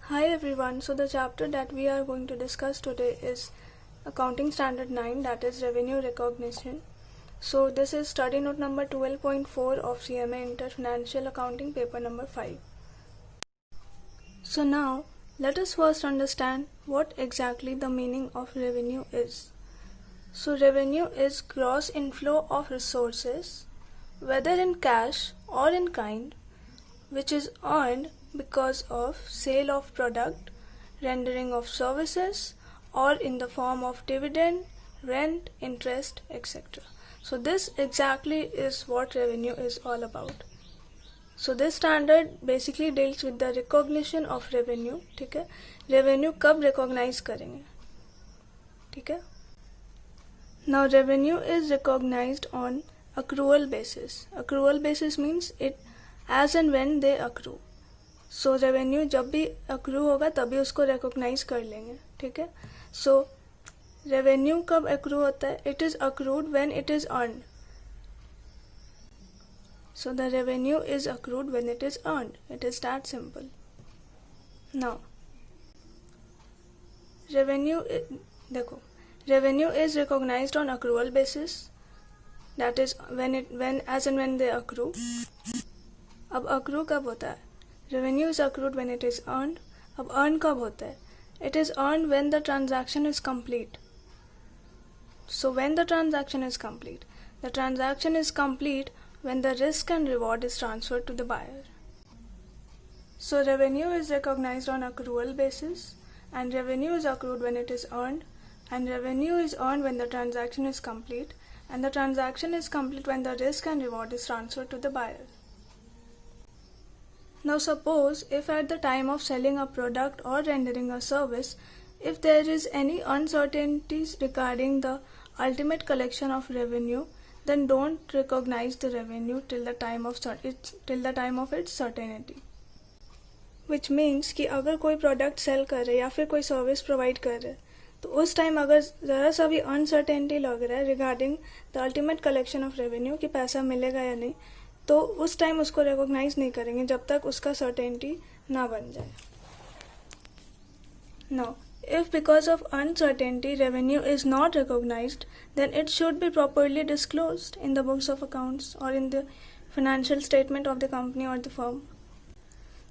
Hi everyone, so the chapter that we are going to discuss today is Accounting Standard 9, that is Revenue Recognition. So this is study note number 12.4 of CMA Inter Financial Accounting paper number 5. So now let us first understand what exactly the meaning of revenue is. So revenue is gross inflow of resources, whether in cash or in kind, which is earned because of sale of product, rendering of services, or in the form of dividend, rent, interest, etc. So this exactly is what revenue is all about. So this standard basically deals with the recognition of revenue. ठीक है, revenue कब recognize करेंगे, ठीक है. Now revenue is recognized on accrual basis. Accrual basis means it as and when they accrue. So revenue जब भी accrue होगा तभी उसको recognize कर लेंगे, ठीक है. So revenue कब accrue होता है? It is accrued when it is earned. So the revenue is accrued when it is earned. It is that simple. Now revenue देखो, revenue is recognized on accrual basis. That is when as and when they accrue. अब accrue कब होता है? Revenue is accrued when it is earned. अब earn कब होता है? It is earned when the transaction is complete. So when the transaction is complete? The transaction is complete when the risk and reward is transferred to the buyer. So revenue is recognized on accrual basis, and revenue is accrued when it is earned, and revenue is earned when the transaction is complete, and the transaction is complete when the risk and reward is transferred to the buyer. Now suppose if at the time of selling a product or rendering a service, if there is any uncertainties regarding the ultimate collection of revenue, then don't recognize the revenue till the time of its certainty. Which means कि अगर कोई product cell कर रहे या फिर कोई service provide कर रहे तो उस टाइम अगर ज़रा सा भी अनसर्टेनिटी लग रहा है regarding the ultimate collection of revenue कि पैसा मिलेगा या नहीं, तो उस टाइम उसको रिकॉग्नाइज नहीं करेंगे जब तक उसका सर्टेनिटी ना बन जाए. Now, if because of uncertainty revenue is not recognized, then it should be properly disclosed in the books of accounts or in the financial statement of the company or the firm.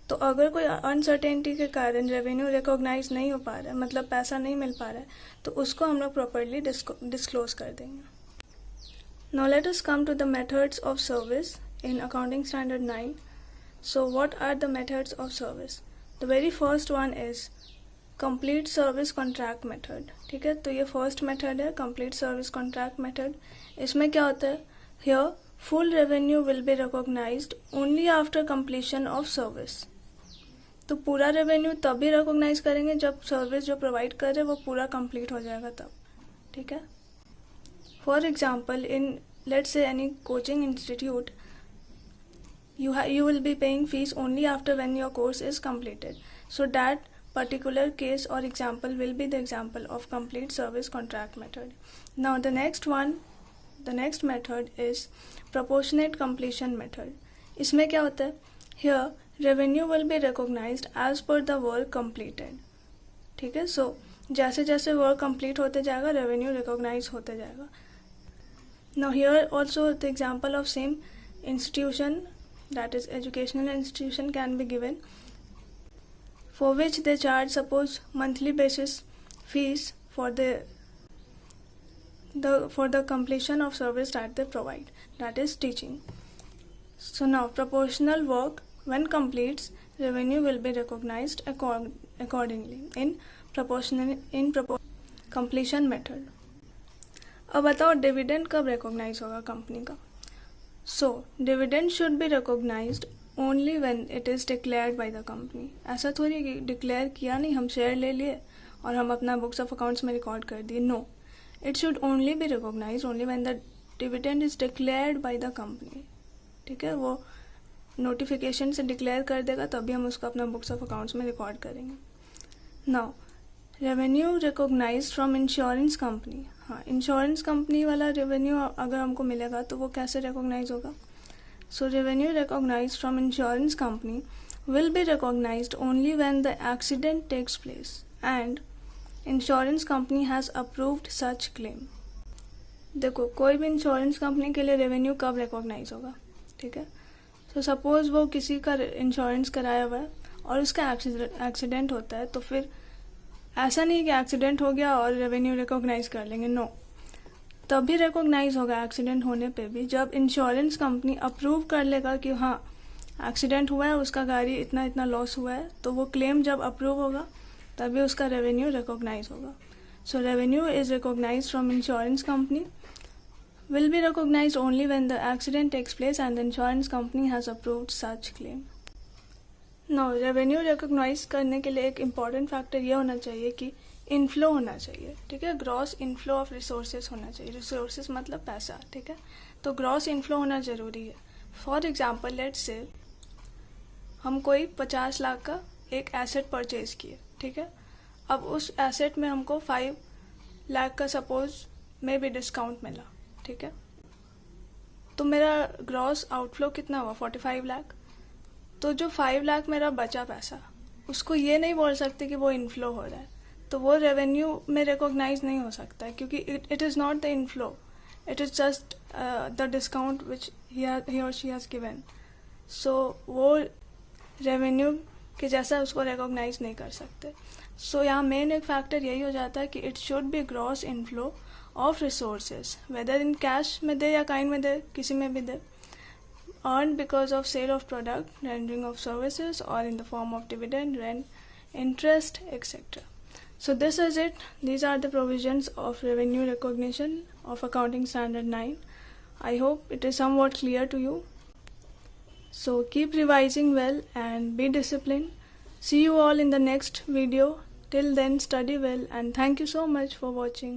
तो अगर कोई uncertainty के कारण revenue recognise नहीं हो पा रहा है, मतलब पैसा नहीं मिल पा रहा है, तो उसको हम लोग प्रॉपरली डिस्क्लोज कर देंगे. Now let us come to the methods of service in Accounting Standard 9. So what are the methods of service? The very first one is complete service contract method. ठीक है, तो ये फर्स्ट मेथड है, complete service contract method. इसमें क्या होता है? Here full revenue will be recognized only after completion of service. तो पूरा रेवेन्यू तभी रिकॉग्नाइज करेंगे जब सर्विस जो प्रोवाइड कर रहे वो पूरा कंप्लीट हो जाएगा तब, ठीक है. For example in let's say any coaching institute you will be paying fees only after when your course is completed. So that particular case or example will be the example of complete service contract method. Now the next method is proportionate completion method. इसमें क्या होता है? Here revenue will be recognized as per the work completed. ठीक है, so जैसे जैसे work complete होते जाएगा revenue recognize होते जाएगा. Now here also the example of same institution, that is educational institution, can be given, for which they charge suppose monthly basis fees for the completion of service that they provide, that is teaching. So now proportional work when completes, revenue will be recognized accordingly in completion method. अब बताओ dividend कब recognise होगा company का? So dividend should be recognized only when it is declared by the company. ऐसा थोड़ी कि declare किया नहीं, हम शेयर ले लिए और हम अपना बुक्स ऑफ अकाउंट्स में रिकॉर्ड कर दिए. No, it should only be recognise only when the dividend is declared by the company. ठीक है, वो नोटिफिकेशन से डिक्लेयर कर देगा तभी हम उसको अपना बुक्स ऑफ अकाउंट्स में रिकॉर्ड करेंगे. Now revenue recognize from insurance company. हाँ, इंश्योरेंस कंपनी वाला रेवेन्यू अगर हमको मिलेगा तो वो कैसे रिकॉग्नाइज होगा? So revenue recognize from insurance company will be recognized only when the accident takes place and insurance company has approved such claim. देखो, कोई भी इंश्योरेंस कंपनी के लिए रेवेन्यू कब रिकॉग्नाइज होगा, ठीक है. सो सपोज वो किसी का इंश्योरेंस कराया हुआ है और उसका एक्सीडेंट होता है, तो फिर ऐसा नहीं कि एक्सीडेंट हो गया और रेवेन्यू रिकॉग्नाइज कर लेंगे. नो, तभी रिकॉग्नाइज होगा एक्सीडेंट होने पे भी जब इंश्योरेंस कंपनी अप्रूव कर लेगा कि हाँ एक्सीडेंट हुआ है, उसका गाड़ी इतना इतना लॉस हुआ है, तो वो क्लेम जब अप्रूव होगा तभी उसका रेवेन्यू रिकॉग्नाइज होगा. So revenue is recognize from insurance company will be recognized only when the accident takes place and the insurance company has approved such claim. Now, revenue recognise करने के लिए एक important factor ये होना चाहिए कि inflow होना चाहिए, ठीक है. ग्रॉस इनफ्लो ऑफ रिसोर्सेज होना चाहिए. रिसोर्सेज मतलब पैसा, ठीक है. तो ग्रॉस इनफ्लो होना ज़रूरी है. फॉर एग्जांपल लेट्स से हम कोई 50 लाख का एक एसेट परचेज किए, ठीक है. अब उस एसेट में हमको 5 लाख का सपोज में भी डिस्काउंट मिला, ठीक है. तो मेरा ग्रॉस आउटफ्लो कितना हुआ, 45 लाख. तो जो 5 लाख मेरा बचा पैसा, उसको ये नहीं बोल सकते कि वो इनफ्लो हो रहा है, तो वो रेवेन्यू में रिकॉग्नाइज नहीं हो सकता है, क्योंकि it is not the inflow, it is just the discount which he or she has given. सो वो रेवेन्यू के जैसा उसको रिकॉग्नाइज नहीं कर सकते. सो यहाँ मेन एक फैक्टर यही हो जाता है कि it should be gross inflow of resources, whether in cash में दे या काइंड में दे, किसी में भी दे, earned because of sale of product, rendering of services, or in the form of dividend, rent, interest, etc. So this is it. These are the provisions of revenue recognition of Accounting Standard 9. I hope it is somewhat clear to you. So keep revising well and be disciplined. See you all in the next video. Till then, study well and thank you so much for watching.